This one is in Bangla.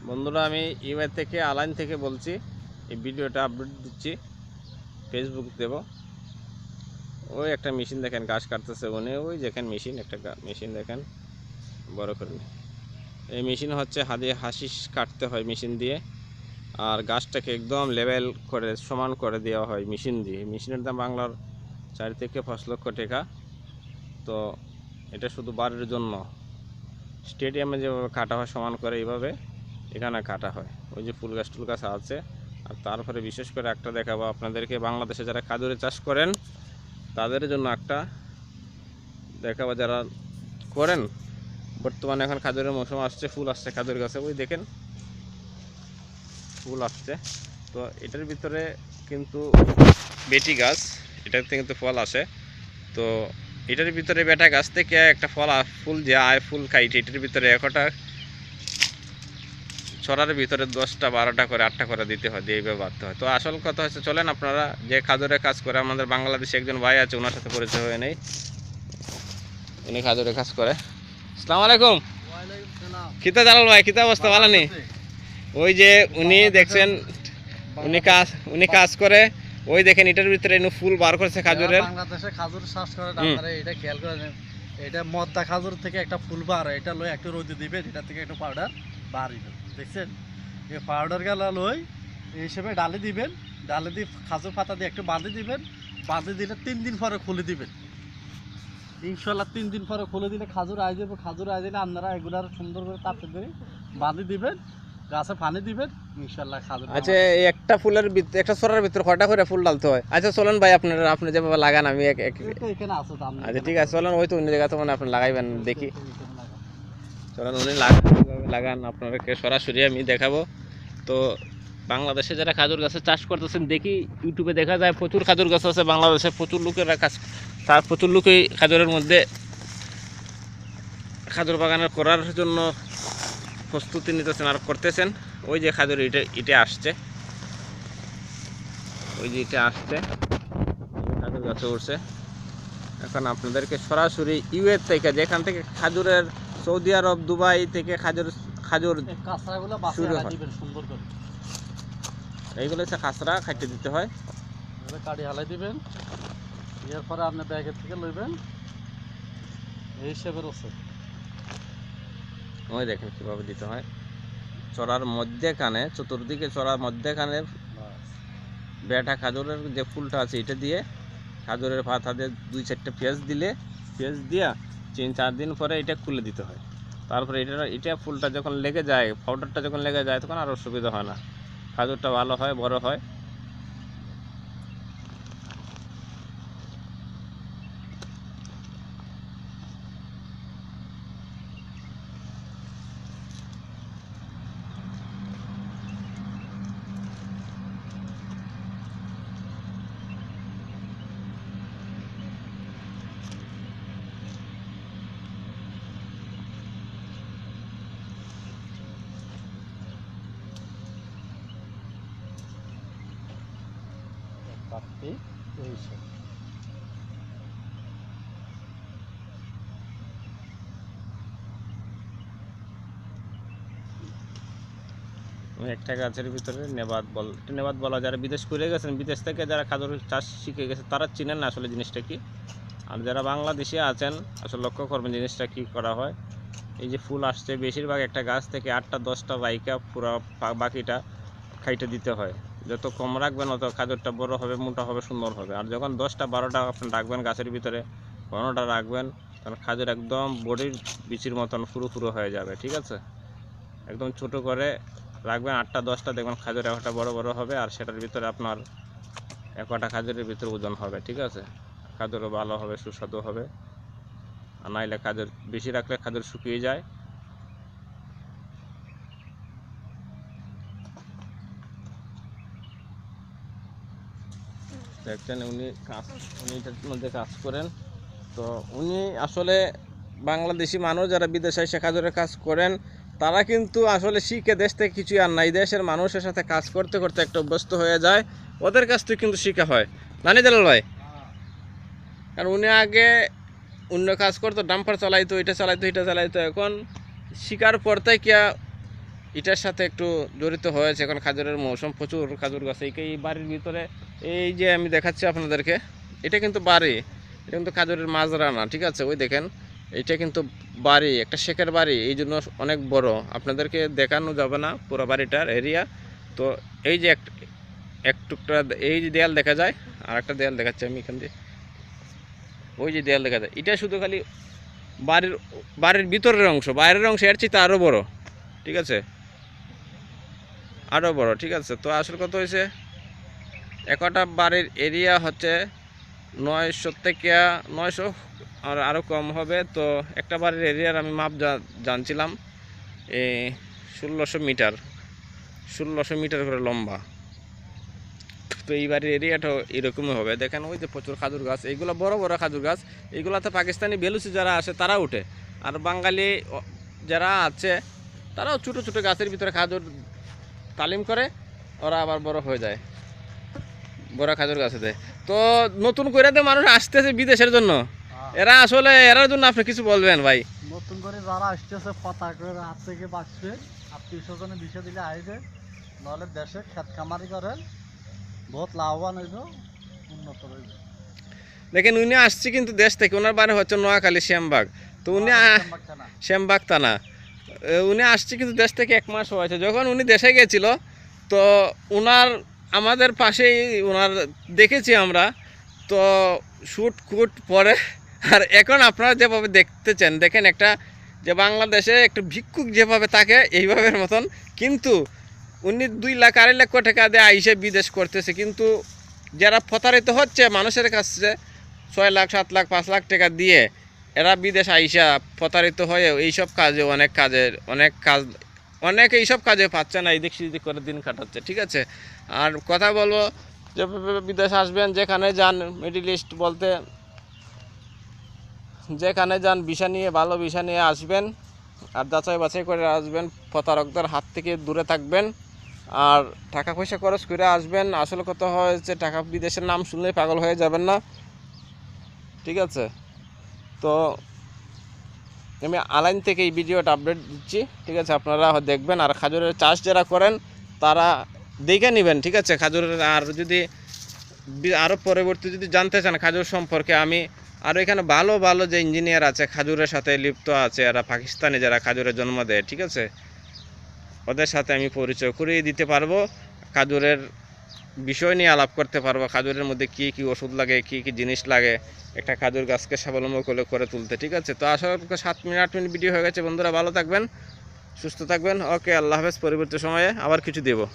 বন্ধুরা, আমি ইউএ থেকে আলাইন থেকে বলছি। এই ভিডিওটা আপলোড দিচ্ছি, ফেসবুক দেব। ওই একটা মেশিন দেখেন গাছ কাটতেছে উনি, ওই দেখেন মেশিন, একটা মেশিন দেখেন বড় করে। এই মেশিন হচ্ছে হাসিস কাটতে হয় মেশিন দিয়ে, আর গাছটাকে একদম লেভেল করে সমান করে দেওয়া হয় মেশিন দিয়ে। মেশিনের দাম বাংলার 4 থেকে 5 লক্ষ টাকা। তো এটা শুধু বাড়ির জন্য, স্টেডিয়ামে যেভাবে কাটা হয় সমান করে এইভাবে এখানে কাটা হয়। ওই যে ফুল গাছ টুল গাছ আছে। আর তারপরে বিশেষ করে একটা দেখাবো আপনাদেরকে, বাংলাদেশে যারা খাজুরে চাষ করেন তাদের জন্য একটা দেখাবো, যারা করেন। বর্তমানে এখন খাজুরের মৌসুম আসছে, ফুল আসছে খাজুর গাছে, ওই দেখেন ফুল আসছে। তো এটার ভিতরে কিন্তু বেটি গাছ, এটাতে কিন্তু ফল আসে। তো এটার ভিতরে বেটা গাছ থেকে একটা ফুল যে আয়, ফুল খাইটে এটার ভিতরে একটা ছড়ার ভিতরে 10টা 12টা করে 8টা করে দিতে হয়, দিয়ে এইভাবে বাঁধতে হয়। তো আসল কথা হচ্ছে, চলেন আপনারা যে খাজুরে কাজ করে আমাদের বাংলাদেশে একজন ভাই আছে, ওনার সাথে পরিচয় হয়ে নেই। উনি খাজুরে কাজ করে। আসসালামু আলাইকুম। কিতা জালাল ভাই, কিতা অবস্থা? ভালো নেই? ওই যে উনি দেখছেন, উনি কাজ করে। ওই দেখেন এটার ভিতরে ফুল বার করছে খাজুরের। বাংলাদেশে খাজুর চাষ করে, আপনারা এটা খেয়াল করে নেন। এটা মদ্দা খাজুর থেকে একটা ফুল বার হয়, এটা লই একটু রোদে দিবে, এটা থেকে একটু পাউডার বার হইবে। দেখছেন, এই পাউডার গেলা লই এই হিসেবে ডালে দিবেন, ডালে দিয়ে খাজুর পাতা দিয়ে একটু বাঁধে দিবেন। বাঁধে দিলে 3 দিন পরে খুলে দিবেন। ইনশাল্লাহ 3 দিন পরে খুলে দিলে খাজুর আই যাবে। খাজুর আই দিলে আপনারা এগুলার সুন্দর করে তাপে দিয়ে বাঁধে দিবেন, গাছে পানি দিবেন, ইনশাল্লাহ খাজুর। আচ্ছা, এই একটা ফুলের ভিতরে, একটা ছড়ার ভিতরে কয়টা করে ফুল ডালতে হয়? আচ্ছা চলেন ভাই, আপনি যেভাবে লাগান আমি এখানে আছে তো। আচ্ছা ঠিক আছে, চলেন ওই তো অন্য জায়গা তো মানে আপনি লাগাইবেন, দেখি। চলেন উনি লাগান, আপনাদেরকে সরাসরি আমি দেখাবো। তো বাংলাদেশে যারা খাজুর গাছের চাষ করতেছেন, দেখি ইউটিউবে দেখা যায় প্রচুর খাজুর গাছ আছে বাংলাদেশে, প্রচুর লোকেরা প্রচুর লোকই খাজুরের মধ্যে খাজুর বাগানের করার জন্য প্রস্তুতি নিতেছেন আর করতেছেন। ওই যে খাজুর ইটে আসছে, ওই যে ইটে আসছে, খাজুর গাছে উঠছে। এখন আপনাদেরকে সরাসরি ইউএ থেকে, যেখান থেকে খাজুরের, সৌদি আরব দুবাই থেকে খাজুর শুরু হয়। এইগুলো হচ্ছে খাসরা খাইতে দিতে হয়, কাটি হালাই দিবেন। এরপরে আপনি ব্যাগের থেকে লইবেন এই হিসেবের ওষুধ। ওই দেখেন কীভাবে দিতে হয়। চড়ার মধ্যেখানে, চতুর্দিকে চড়ার মধ্যেখানে বেটা খাজুরের যে ফুলটা আছে এটা দিয়ে, খাজুরের পাতা দিয়ে 2-4টা পেঁয়াজ দিলে, পেঁয়াজ দিয়া 3-4 দিন পরে এটা খুলে দিতে হয়। তারপরে এটা ফুলটা যখন লেগে যায়, পাউডারটা যখন লেগে যায়, তখন আর অসুবিধা হয় না, খাজুরটা ভালো হয়, বড় হয়। কাটতে এই হিসেবে। একটা গাছের ভিতরে নেবাদ বলা, যারা বিদেশ করে গেছেন, বিদেশ থেকে যারা খাজুর চাষ শিখে গেছে তারা চিনেন না আসলে জিনিসটা কি। আর যারা বাংলাদেশে আছেন আসলে লক্ষ্য করবেন জিনিসটা কি করা হয়। এই যে ফুল আসছে, বেশিরভাগ একটা গাছ থেকে 8টা 10টা বাইকা, পুরো বাকিটা খাইতে দিতে হয়। যত কম রাখবেন অত খাজুরটা বড় হবে, মোটা হবে, সুন্দর হবে। আর যখন 10টা 12টা আপনি রাখবেন গাছের ভিতরে, 15টা রাখবেন, তখন খাজুর একদম বডির বিচির মতন ফুরু হয়ে যাবে। ঠিক আছে, একদম ছোট করে রাখবেন। 8টা 10টা দেখবেন খাজুর একটা বড় বড় হবে, আর সেটার ভিতরে আপনার একটা খাজুরের ভিতরে ওজন হবে। ঠিক আছে, খাজুরও ভালো হবে, সুস্বাদু হবে। আর নাইলে খাজুর বেশি রাখলে খাজুর শুকিয়ে যায়। দেখছেন উনি এটার মধ্যে কাজ করেন। তো উনি আসলে বাংলাদেশি মানুষ যারা বিদেশে এসে খাজুরের কাজ করেন, তারা কিন্তু আসলে শিখে দেশ থেকে কিছুই আর নাই, দেশের মানুষের সাথে কাজ করতে করতে একটা অভ্যস্ত হয়ে যায়, ওদের কাছ থেকে কিন্তু শিখা হয়। নানি দালাল ভাই, কারণ উনি আগে অন্য কাজ করতো, ডাম্পার চালাইতো, এটা চালাইতো, এটা চালাইতো। এখন শিকার পর থেকে এটার সাথে একটু জড়িত হয়েছে। এখন খাজুরের মৌসুম, প্রচুর খাজুর গাছ এই বাড়ির ভিতরে। এই যে আমি দেখাচ্ছি আপনাদেরকে, এটা কিন্তু বাড়ি, এটা কিন্তু খাজুরের মাজরা না, ঠিক আছে? ওই দেখেন, এটা কিন্তু বাড়ি, একটা শেখের বাড়ি, এই জন্য অনেক বড়, আপনাদেরকে দেখানো যাবে না পুরো বাড়িটার এরিয়া। তো এই যে এক টুকরা, এই যে দেয়াল দেখা যায়, আর একটা দেয়াল দেখাচ্ছি আমি এখান দিয়ে, ওই যে দেয়াল দেখা যায়, এটা শুধু খালি বাড়ির ভিতরের অংশ, বাইরের অংশ এর চেয়ে আরও বড়, ঠিক আছে? আরও বড়, ঠিক আছে? তো আসল কথা হয়েছে, একটা বাড়ির এরিয়া হচ্ছে 900 থেকে 900 আর আরও কম হবে। তো একটা বাড়ির এরিয়ার আমি মাপ জানছিলাম 1600 মিটার করে লম্বা। তো এই বাড়ির এরিয়াটাও এরকমই হবে। দেখেন ওই যে প্রচুর খাজুর গাছ, এইগুলো বড় বড় খাজুর গাছ, এইগুলোতে পাকিস্তানি বেলুচি যারা আসে তারা উঠে, আর বাঙালি যারা আছে তারাও ছোটো ছোটো গাছের ভিতরে খাজুর তালিম করে, ওরা আবার বড় হয়ে যায়, বড় খাজুর গাছে দেয়। তো নতুন করে তো মানুষ আসতেছে বিদেশের জন্য, এরা আসলে এরার জন্য আপনি কিছু বলবেন ভাই? নতুন করে যারা আসতেছে পাতা করে হাত থেকে বাঁচবে, আত্মীয় স্বজনে বিষয় দিলে আইবে, নাহলে দেশে খেত খামারি করেন, বহুত লাভবান হইব, উন্নত হইব। দেখেন উনি আসছে কিন্তু দেশ থেকে, ওনার বাড়ি হচ্ছে নোয়াখালী শ্যামবাগ। তো উনি শ্যামবাগ থানা, উনি আসছে কিন্তু দেশ থেকে 1 মাস হয়েছে। যখন উনি দেশে গেছিল, তো ওনার আমাদের পাশেই ওনার দেখেছি আমরা, তো শ্যুট কুট পরে। আর এখন আপনারা যেভাবে দেখতেছেন, দেখেন একটা যে বাংলাদেশে একটা ভিক্ষুক যেভাবে থাকে এইভাবের মতন, কিন্তু উনি 2 লাখ 2.5 লক্ষ টাকা দিয়ে আইসে বিদেশ করতেছে। কিন্তু যারা প্রতারিত হচ্ছে মানুষের কাছে 6 লাখ 7 লাখ 5 লাখ টাকা দিয়ে, এরা বিদেশ আইসা প্রতারিত হয়ে এইসব কাজে অনেক এইসব কাজে পাচ্ছে না, এদিক সেদিক করে দিন কাটাচ্ছে, ঠিক আছে? আর কথা বলবো যে বিদেশ আসবেন, যেখানে যান, মিডল ইস্ট বলতে যেখানে যান, ভিসা নিয়ে, ভালো ভিসা নিয়ে আসবেন, আর যাচাই বাছাই করে আসবেন, প্রতারকদের হাত থেকে দূরে থাকবেন, আর টাকা পয়সা খরচ করে আসবেন। আসলে কথা হয়েছে, টাকা বিদেশের নাম শুনলেই পাগল হয়ে যাবেন না, ঠিক আছে? তো আমি আলাইন থেকে এই ভিডিওটা আপডেট দিচ্ছি, ঠিক আছে? আপনারা দেখবেন, আর খাজুরের চাষ যারা করেন তারা দেখে নেবেন, ঠিক আছে? খাজুরের আর যদি আরও পরবর্তী যদি জানতে চান খাজুর সম্পর্কে, আমি আরও এখানে ভালো ভালো যে ইঞ্জিনিয়ার আছে খাজুরের সাথে লিপ্ত আছে, এরা পাকিস্তানি যারা খাজুরের জন্ম দেয়, ঠিক আছে? ওদের সাথে আমি পরিচয় করিয়ে দিতে পারবো, খাজুরের বিষয় নিয়ে আলাপ করতে পারবো, খাজুরের মধ্যে কী কী ওষুধ লাগে, কী কী জিনিস লাগে একটা খাজুর গাছকে স্বাবলম্বী করে তুলতে, ঠিক আছে? তো আশা করি 7 মিনিট 8 মিনিট ভিডিও হয়ে গেছে। বন্ধুরা ভালো থাকবেন, সুস্থ থাকবেন, ওকে, আল্লাহ হাফেজ। পরবর্তী সময়ে আবার কিছু দেবো।